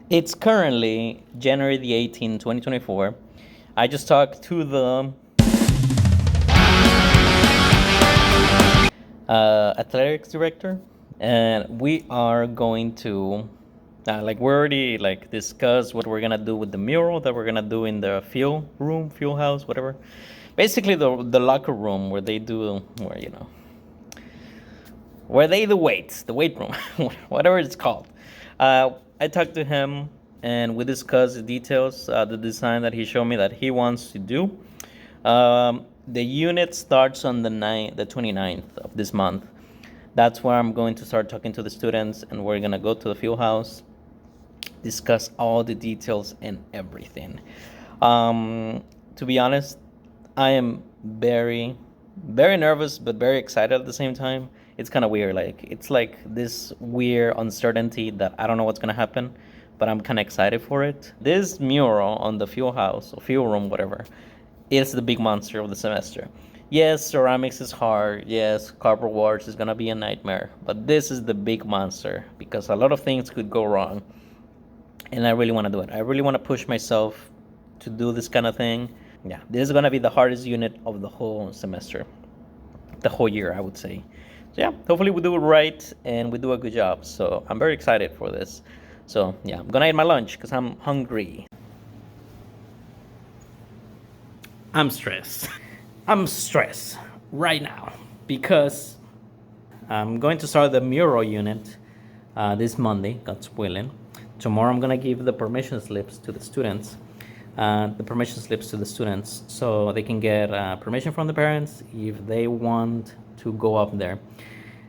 It's currently January the 18th, 2024. I just talked to the athletics director, and we are going to we already discussed what we're gonna do with the mural that we're gonna do in the fuel house, whatever. Basically, the locker room where they do where they do weights, the weight room, whatever it's called. I talked to him and we discussed the details, the design that he showed me that he wants to do. The unit starts on the 29th of this month. That's where I'm going to start talking to the students, and we're gonna go to the field house, discuss all the details and everything. To be honest, I am very, very nervous, but very excited at the same time. It's kind of weird. It's like this weird uncertainty that I don't know what's gonna happen, but I'm kind of excited for it. This mural on the fuel house or fuel room, whatever, is the big monster of the semester. Yes, ceramics is hard. Yes, cardboard walls is gonna be a nightmare. But this is the big monster because a lot of things could go wrong, and I really want to do it. I really want to push myself to do this kind of thing. Yeah, this is gonna be the hardest unit of the whole semester, the whole year, I would say. So yeah, hopefully we do it right and we do a good job. So I'm very excited for this. So yeah, I'm gonna eat my lunch because I'm hungry. I'm stressed. I'm stressed right now because I'm going to start the mural unit this Monday, God's willing. Tomorrow I'm gonna give the permission slips to the students. So they can get permission from the parents if they want to go up there.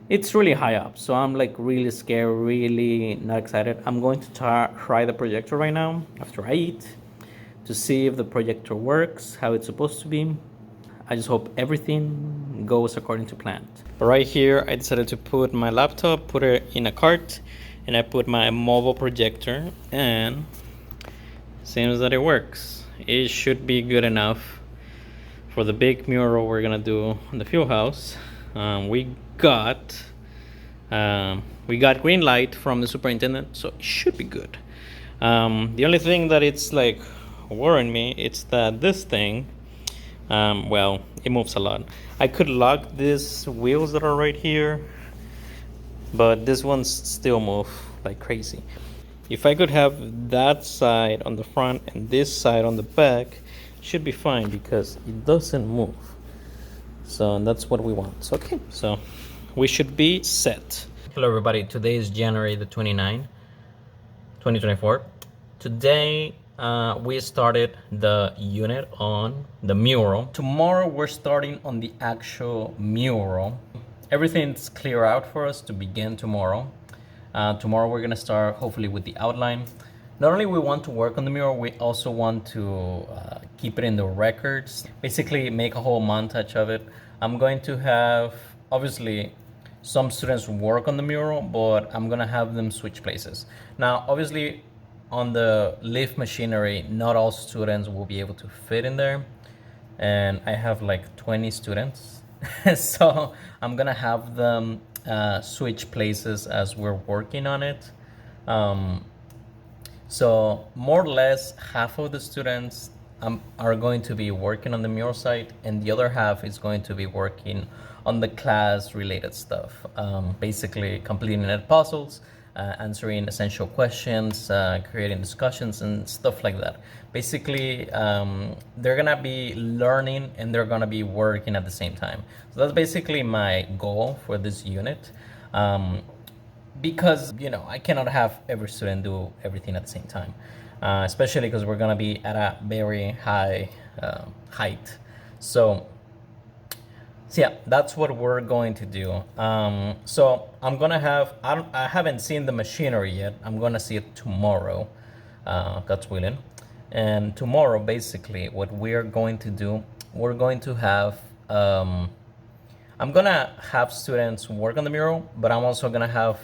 It's really high up, so I'm like really scared, really not excited. I'm going to try the projector right now after I eat to see if the projector works how it's supposed to be. I just hope everything goes according to plan. But right here, I decided to put my laptop, put it in a cart, and I put my mobile projector, and seems that it works. It should be good enough for the big mural we're gonna do in the fuel house. We got green light from the superintendent, so it should be good. The only thing that it's like worrying me, it's that this thing, it moves a lot. I could lock these wheels that are right here, but this one's still move like crazy. If I could have that side on the front and this side on the back, it should be fine because it doesn't move. So that's what we want. So, okay, so we should be set. Hello everybody, today is January the 29th, 2024. Today we started the unit on the mural. Tomorrow we're starting on the actual mural. Everything's clear out for us to begin tomorrow. Tomorrow we're gonna start hopefully with the outline. Not only we want to work on the mural, we also want to keep it in the records. Basically make a whole montage of it. I'm going to have, obviously, some students work on the mural, but I'm gonna have them switch places. Now, obviously, on the lift machinery, not all students will be able to fit in there. And I have like 20 students. So I'm gonna have them switch places as we're working on it. So more or less half of the students are going to be working on the mural site, and the other half is going to be working on the class related stuff. Basically completing net puzzles, answering essential questions, creating discussions and stuff like that. Basically, they're gonna be learning and they're gonna be working at the same time. So that's basically my goal for this unit. Because, I cannot have every student do everything at the same time. Especially because we're gonna be at a very high height. So yeah, that's what we're going to do. So I'm gonna have, I haven't seen the machinery yet. I'm gonna see it tomorrow, God's willing. And tomorrow, basically, what we're going to do, we're going to have, I'm gonna have students work on the mural, but I'm also gonna have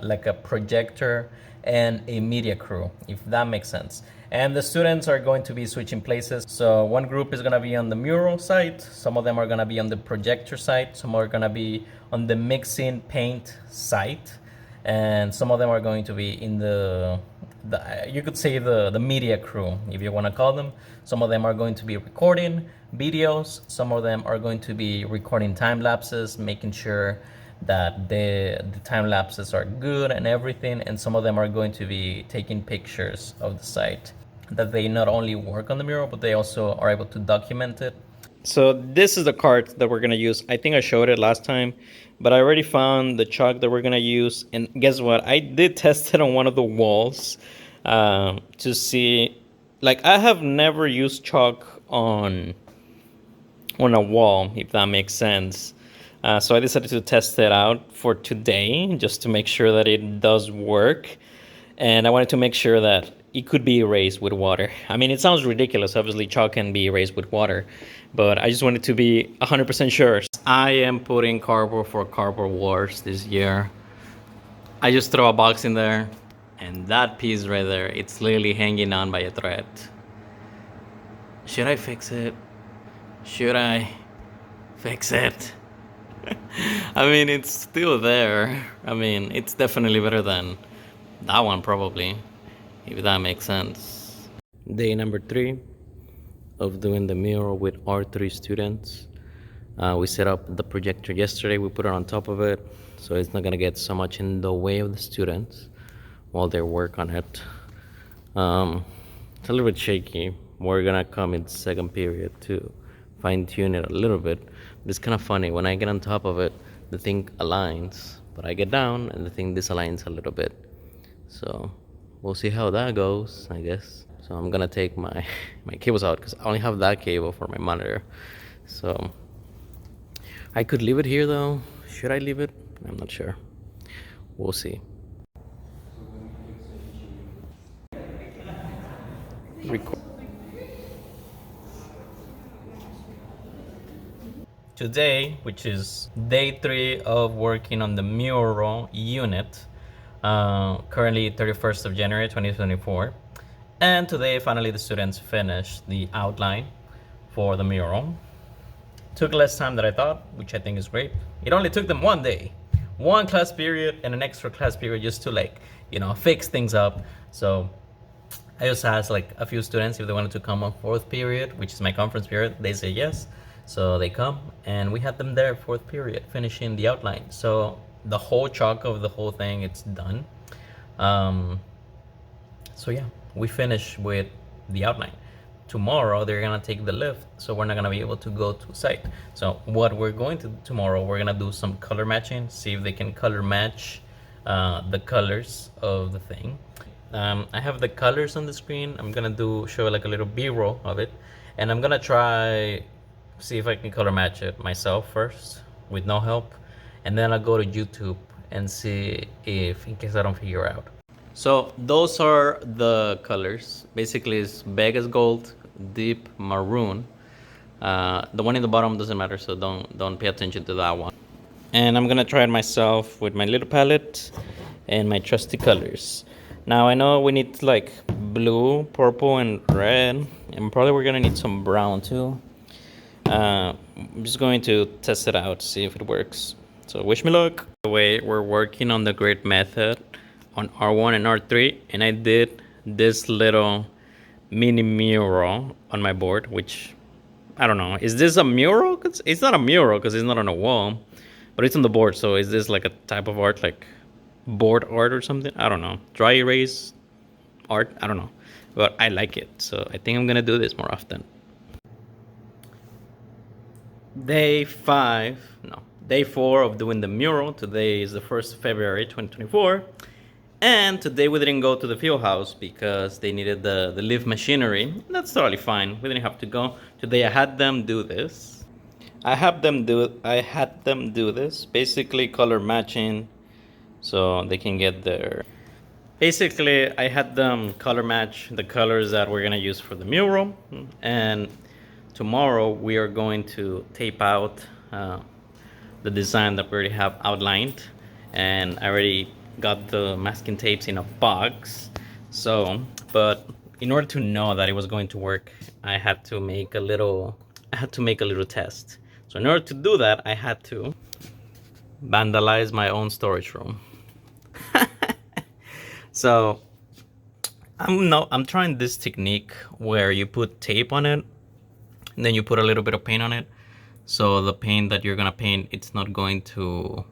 like a projector and a media crew, if that makes sense. And the students are going to be switching places. So one group is gonna be on the mural site, some of them are gonna be on the projector site, some are gonna be on the mixing paint site, and some of them are going to be in the you could say the media crew, if you want to call them. Some of them are going to be recording videos. Some of them are going to be recording time lapses, making sure that the time lapses are good and everything. And some of them are going to be taking pictures of the site, that they not only work on the mural, but they also are able to document it. So this is the cart that we're gonna use. I think I showed it last time, but I already found the chalk that we're gonna use. And guess what? I did test it on one of the walls to see. Like, I have never used chalk on a wall, if that makes sense. So I decided to test it out for today, just to make sure that it does work. And I wanted to make sure that it could be erased with water. I mean, it sounds ridiculous. Obviously, chalk can be erased with water, but I just wanted to be 100% sure. I am putting cardboard for cardboard wars this year. I just throw a box in there, and that piece right there, it's literally hanging on by a thread. Should I fix it? Should I fix it? I mean, it's still there. I mean, it's definitely better than that one, probably, if that makes sense. Day number 3 of doing the mural with our 3 students. We set up the projector yesterday. We put it on top of it, so it's not gonna get so much in the way of the students while they work on it. It's a little bit shaky. We're gonna come in second period to fine-tune it a little bit. But it's kind of funny, when I get on top of it, the thing aligns, but I get down and the thing disaligns a little bit. So we'll see how that goes, I guess. So I'm gonna take my cables out, because I only have that cable for my monitor. So I could leave it here though. Should I leave it? I'm not sure. We'll see. Record. Today, which is day 3 of working on the mural unit, currently 31st of January 2024, and today finally the students finished the outline for the mural. Took less time than I thought, which I think is great. It only took them 1 day, 1 class period and an extra class period, just to, like, you know, fix things up. So I just asked like a few students if they wanted to come on 4th period, which is my conference period. They say yes. So they come, and we had them there 4th period, finishing the outline. So the whole chunk of the whole thing, it's done. So yeah, we finish with the outline. Tomorrow they're gonna take the lift, so we're not gonna be able to go to site. So what we're going to do tomorrow, we're gonna do some color matching, see if they can color match the colors of the thing. I have the colors on the screen. I'm gonna show like a little B-roll of it, and I'm gonna try see if I can color match it myself first with no help, and then I'll go to YouTube and see if, in case I don't figure out. So those are the colors. Basically, it's Vegas gold, deep maroon. The one in the bottom doesn't matter, so don't pay attention to that one. And I'm gonna try it myself with my little palette and my trusty colors. Now I know we need like blue, purple, and red, and probably we're gonna need some brown too. I'm just going to test it out, see if it works. So wish me luck. By the way, we're working on the grid method on R1 and R3, and I did this little mini mural on my board, which I don't know. Is this a mural? It's not a mural because it's not on a wall, but it's on the board. So is this like a type of art, like board art or something? I don't know. Dry erase art? I don't know. But I like it, so I think I'm gonna do this more often. Day 4 of doing the mural. Today is the 1st of February 2024, and today we didn't go to the field house because they needed the lift machinery. That's totally fine. We didn't have to go today. I had them do this. I had them do this. Basically, color matching, so they can get their. Basically, I had them color match the colors that we're gonna use for the mural, and tomorrow we are going to tape out the design that we already have outlined, and I already got the masking tapes in a box. So, but in order to know that it was going to work, I had to make a little test. So in order to do that, I had to vandalize my own storage room. So I'm trying this technique where you put tape on it and then you put a little bit of paint on it, so the paint that you're gonna paint, it's not going to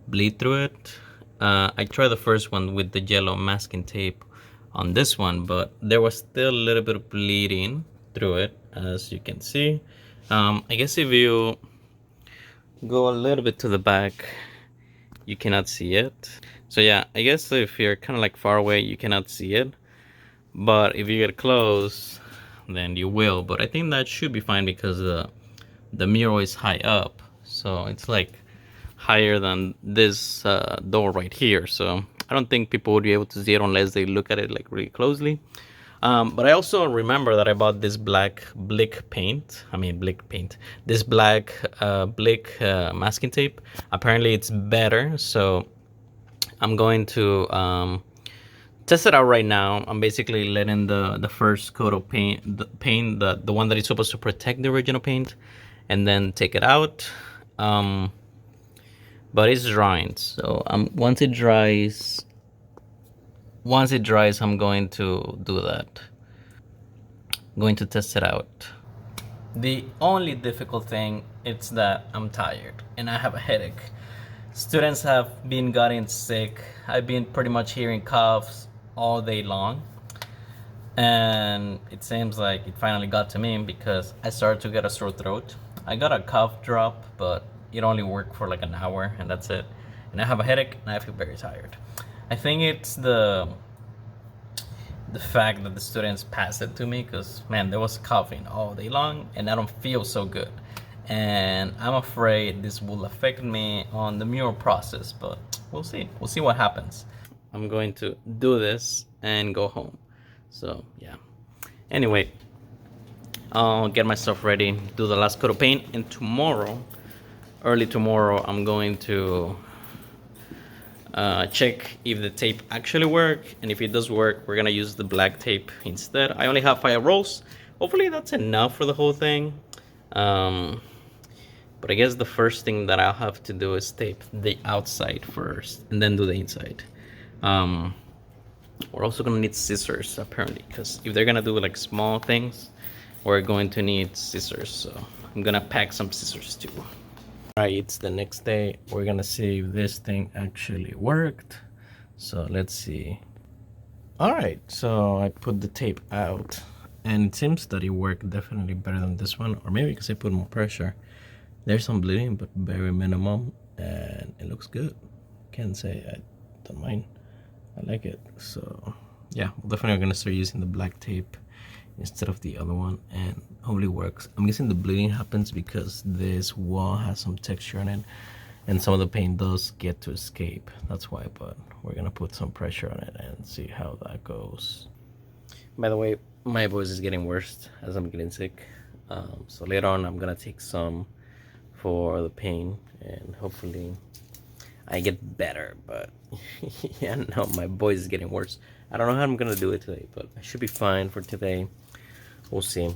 bleed through it. I tried the first one with the yellow masking tape on this one, but there was still a little bit of bleeding through it, as you can see. I guess if you go a little bit to the back, you cannot see it. So yeah, I guess if you're kind of like far away, you cannot see it, but if you get close, then you will. But I think that should be fine because the mural is high up, so it's like higher than this door right here, so I don't think people would be able to see it unless they look at it like really closely. But I also remember that I bought this black blick paint. This black blick masking tape. Apparently it's better, so I'm going to test it out right now. I'm basically letting the first coat of paint, the one that is supposed to protect the original paint, and then take it out. But it's drying, so once it dries, I'm going to do that. I'm going to test it out. The only difficult thing is that I'm tired and I have a headache. Students have been getting sick. I've been pretty much hearing coughs all day long, and it seems like it finally got to me because I started to get a sore throat. I got a cough drop, but it only worked for like an hour and that's it. And I have a headache and I feel very tired. I think it's the fact that the students passed it to me, because man, there was coughing all day long and I don't feel so good. And I'm afraid this will affect me on the mural process, but we'll see. We'll see what happens. I'm going to do this and go home. So yeah. Anyway, I'll get myself ready, do the last coat of paint, and early tomorrow, I'm going to check if the tape actually works, and if it does work, we're gonna use the black tape instead. I only have 5 rolls. Hopefully that's enough for the whole thing. But I guess the first thing that I'll have to do is tape the outside first, and then do the inside. We're also gonna need scissors apparently, because if they're gonna do like small things, we're going to need scissors. So I'm gonna pack some scissors too. Alright, it's the next day. We're gonna see if this thing actually worked. So let's see. Alright, so I put the tape out and it seems that it worked definitely better than this one, or maybe because I put more pressure. There's some bleeding, but very minimum, and it looks good. Can't say I don't mind. I like it. So yeah, we're definitely gonna start using the black tape instead of the other one, and hopefully works. I'm guessing the bleeding happens because this wall has some texture on it and some of the paint does get to escape. That's why, but we're gonna put some pressure on it and see how that goes. By the way, my voice is getting worse as I'm getting sick. So later on I'm gonna take some for the pain and hopefully I get better, but yeah, no, my voice is getting worse. I don't know how I'm gonna do it today, but I should be fine for today. We'll see.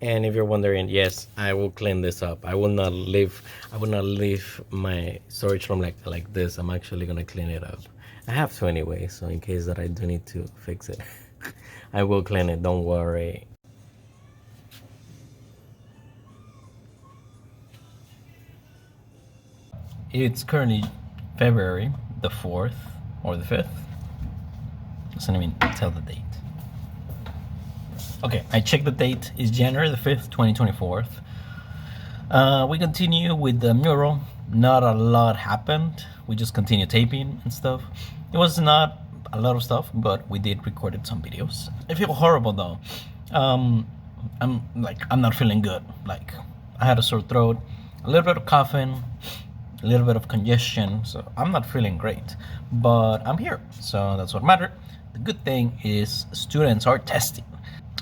And if you're wondering, yes, I will clean this up. I will not leave my storage room like this. I'm actually gonna clean it up. I have to anyway, so in case that I do need to fix it, I will clean it, don't worry. It's currently February the 4th or the 5th. Doesn't even tell the date. Okay, I checked the date. It's January the 5th, 2024. We continue with the mural. Not a lot happened. We just continue taping and stuff. It was not a lot of stuff, but we did recorded some videos. I feel horrible though. I'm not feeling good. Like, I had a sore throat, a little bit of coughing, a little bit of congestion, so I'm not feeling great, but I'm here, so that's what matters. The good thing is students are testing.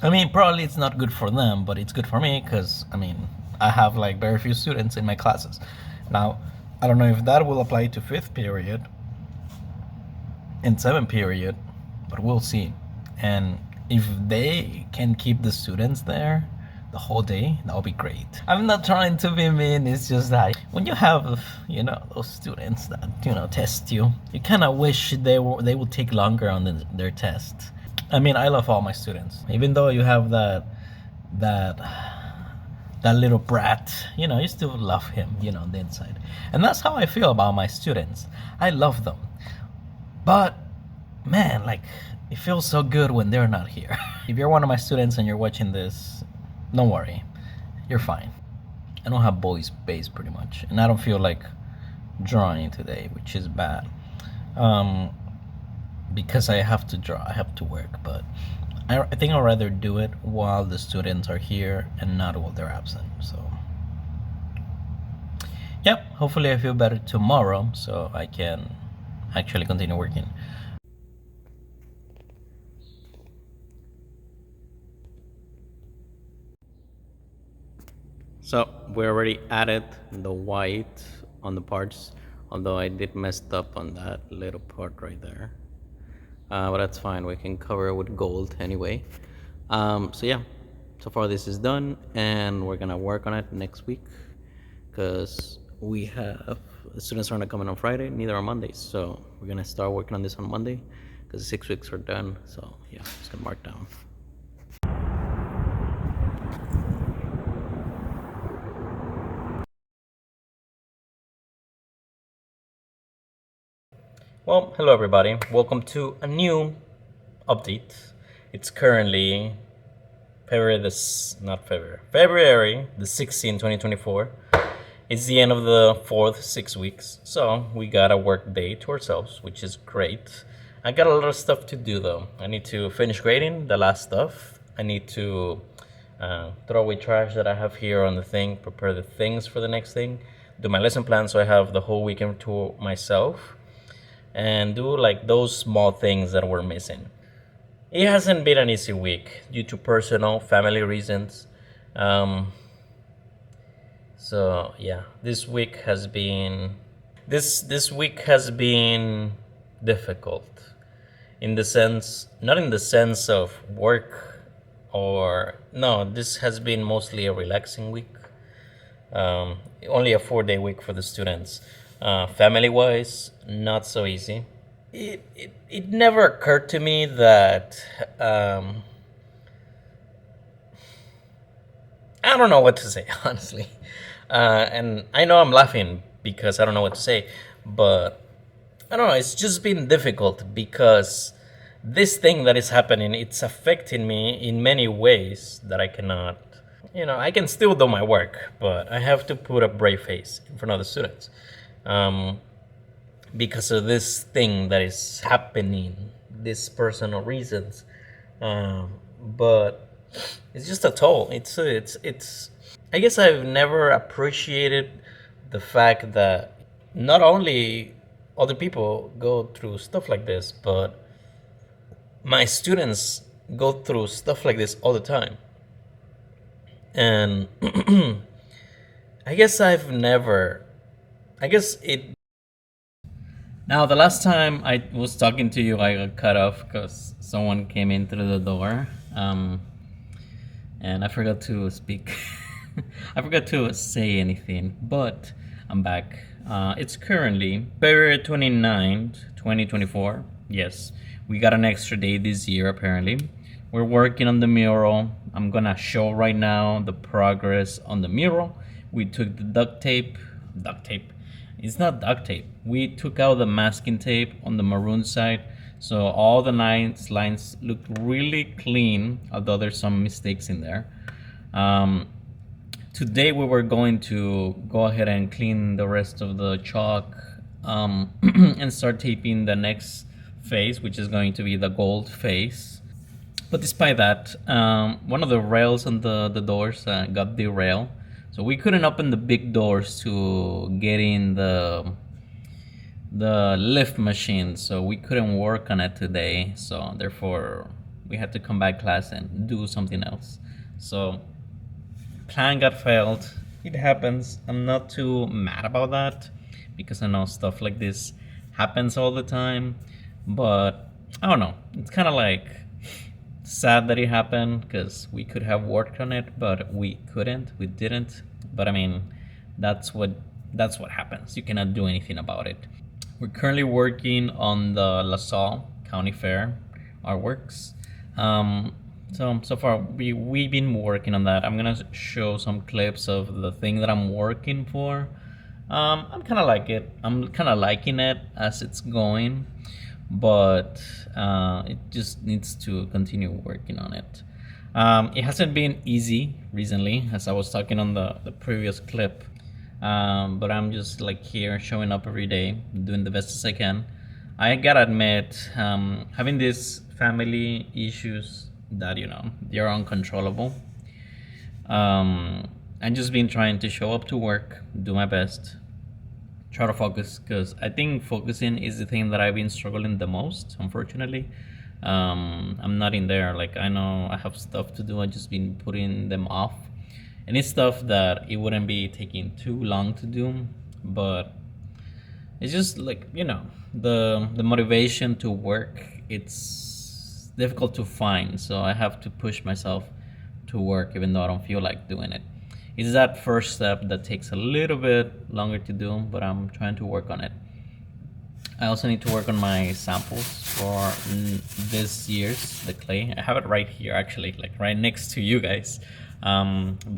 I mean, probably it's not good for them, but it's good for me because, I mean, I have like very few students in my classes. Now, I don't know if that will apply to 5th period and 7th period, but we'll see. And if they can keep the students there, the whole day, that would be great. I'm not trying to be mean, it's just that when you have, those students that, test you, you kind of wish they would take longer on their test. I mean, I love all my students. Even though you have that that little brat, you still love him, on the inside. And that's how I feel about my students. I love them. But man, like, it feels so good when they're not here. If you're one of my students and you're watching this, don't worry, you're fine. I don't have boys base pretty much, and I don't feel like drawing today, which is bad. Because I have to draw, I have to work, but I think I'd rather do it while the students are here and not while they're absent. So, yep, hopefully I feel better tomorrow so I can actually continue working. So we already added the white on the parts, although I did messed up on that little part right there. But that's fine, we can cover it with gold anyway. So yeah, so far this is done, and we're gonna work on it next week, because we have, the students aren't coming on Friday, neither are Mondays, so we're gonna start working on this on Monday, because 6 weeks are done. So yeah, it's gonna mark down. Well, hello everybody. Welcome to a new update. It's currently February the 16th, 2024. It's the end of the fourth 6 weeks, so we got a work day to ourselves, which is great. I got a lot of stuff to do though. I need to finish grading the last stuff. I need to throw away trash that I have here on the thing, prepare the things for the next thing, do my lesson plan so I have the whole weekend to myself, and do like those small things that we're missing. It hasn't been an easy week due to personal, family reasons. So yeah, this week has been difficult, in the sense, not in the sense of work, or no, this has been mostly a relaxing week. Only a 4-day week for the students. Family wise, not so easy. It never occurred to me that I don't know what to say, honestly. And I know I'm laughing because I don't know what to say, but I don't know, it's just been difficult because this thing that is happening, it's affecting me in many ways that I cannot, I can still do my work, but I have to put a brave face in front of the students. Because of this thing that is happening, these personal reasons. But it's just a toll. It's. I guess I've never appreciated the fact that not only other people go through stuff like this, but my students go through stuff like this all the time. And I guess I've never. I guess it. Now, the last time I was talking to you, I got cut off because someone came in through the door, and I forgot to speak. I forgot to say anything, but I'm back. It's currently February 29th, 2024. Yes, we got an extra day this year, apparently. We're working on the mural. I'm gonna show right now the progress on the mural. We took the duct tape. It's not duct tape. We took out the masking tape on the maroon side, so all the lines look really clean, although there's some mistakes in there. Today we were going to go ahead and clean the rest of the chalk, and start taping the next phase, which is going to be the gold phase. But despite that, one of the rails on the doors got derailed. So we couldn't open the big doors to get in the lift machine, so we couldn't work on it today. So therefore, we had to come back class and do something else. So plan got failed. It happens. I'm not too mad about that because I know stuff like this happens all the time. But I don't know. It's kind of like sad that it happened because we could have worked on it, but we couldn't. We didn't. But I mean, that's what that's what happens. You cannot do anything about it. We're currently working on the LaSalle County Fair artworks. So far we've been working on that. I'm gonna show some clips of the thing that I'm working for. I'm kind of like it. I'm kind of liking it as it's going, but it just needs to continue working on it. It hasn't been easy recently, as I was talking on the previous clip. But I'm just like here showing up every day, doing the best as I can. I gotta admit, having these family issues that they're uncontrollable. I've just been trying to show up to work, do my best, try to focus, because I think focusing is the thing that I've been struggling the most, unfortunately. I'm not in there. Like, I know I have stuff to do, I've just been putting them off. And it's stuff that it wouldn't be taking too long to do, but it's just like, the motivation to work, it's difficult to find. So I have to push myself to work even though I don't feel like doing it. It's that first step that takes a little bit longer to do, but I'm trying to work on it. I also need to work on my samples for this year's the clay. I have it right here, actually, like right next to you guys.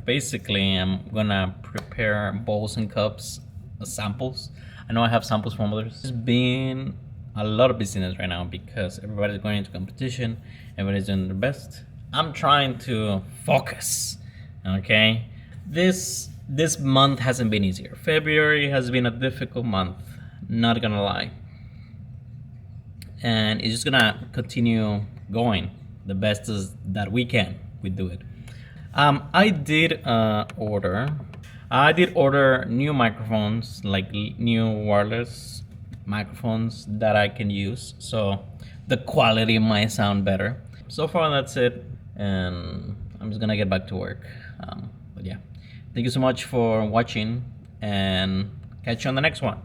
Basically, I'm gonna prepare bowls and cups samples. I know I have samples from others. It's been a lot of business right now because everybody's going into competition, everybody's doing their best. I'm trying to focus, okay? This month hasn't been easier. February has been a difficult month, not gonna lie. And it's just gonna continue going the best as that we can. We do it. I did order new microphones, like new wireless microphones that I can use, so the quality might sound better. So far that's it, and I'm just gonna get back to work. But yeah, thank you so much for watching, and catch you on the next one.